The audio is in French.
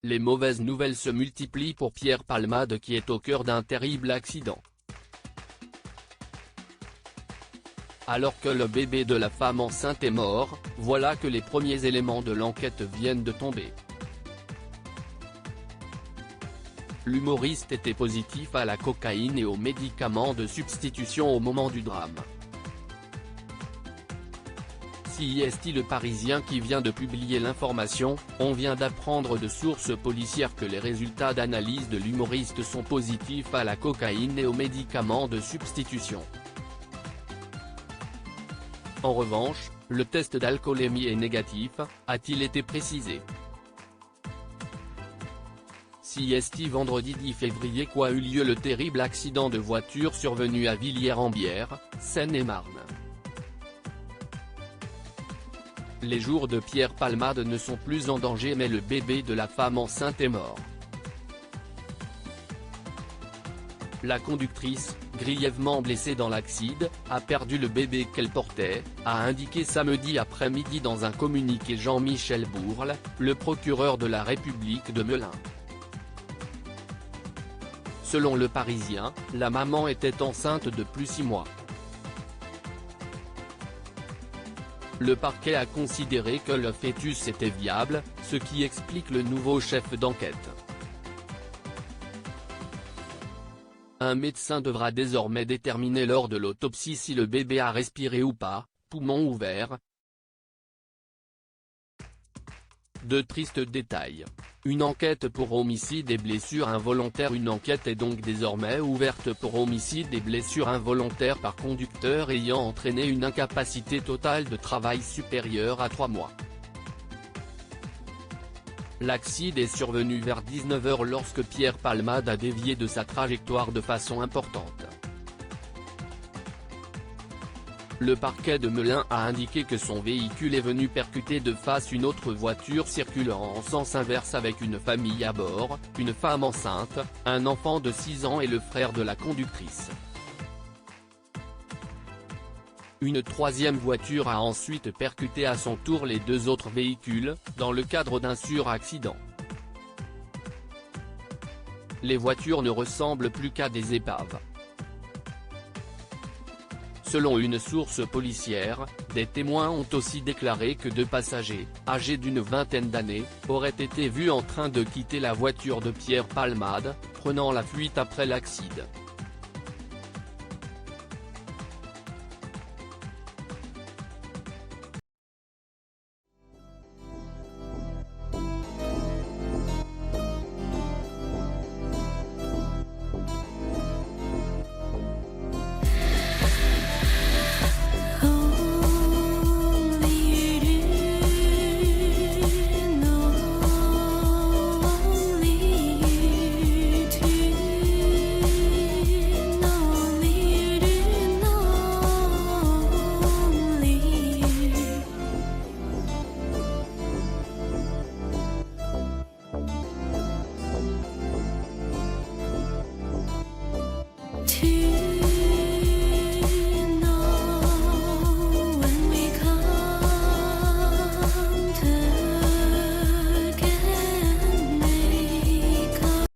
Les mauvaises nouvelles se multiplient pour Pierre Palmade qui est au cœur d'un terrible accident. Alors que le bébé de la femme enceinte est mort, voilà que les premiers éléments de l'enquête viennent de tomber. L'humoriste était positif à la cocaïne et aux médicaments de substitution au moment du drame. C'est Le Parisien qui vient de publier l'information. On vient d'apprendre de sources policières que les résultats d'analyse de l'humoriste sont positifs à la cocaïne et aux médicaments de substitution. En revanche, le test d'alcoolémie est négatif, a-t-il été précisé. Vendredi 10 février a eu lieu le terrible accident de voiture survenu à Villiers-en-Bière, Seine-et-Marne. Les jours de Pierre Palmade ne sont plus en danger mais le bébé de la femme enceinte est mort. La conductrice, grièvement blessée dans l'accident, a perdu le bébé qu'elle portait, a indiqué samedi après-midi dans un communiqué Jean-Michel Bourle, le procureur de la République de Melun. Selon Le Parisien, la maman était enceinte de plus 6 mois. Le parquet a considéré que le fœtus était viable, ce qui explique le nouveau chef d'enquête. Un médecin devra désormais déterminer lors de l'autopsie si le bébé a respiré ou pas, poumons ouverts. De tristes détails. Une enquête pour homicide et blessures involontaires. Une enquête est donc désormais ouverte pour homicide et blessures involontaires par conducteur ayant entraîné une incapacité totale de travail supérieure à 3 mois. L'accident est survenu vers 19 h lorsque Pierre Palmade a dévié de sa trajectoire de façon importante. Le parquet de Melun a indiqué que son véhicule est venu percuter de face une autre voiture circulant en sens inverse avec une famille à bord, une femme enceinte, un enfant de 6 ans et le frère de la conductrice. Une troisième voiture a ensuite percuté à son tour les 2 autres véhicules, dans le cadre d'un suraccident. Les voitures ne ressemblent plus qu'à des épaves. Selon une source policière, des témoins ont aussi déclaré que 2 passagers, âgés d'une vingtaine d'années, auraient été vus en train de quitter la voiture de Pierre Palmade, prenant la fuite après l'accident. To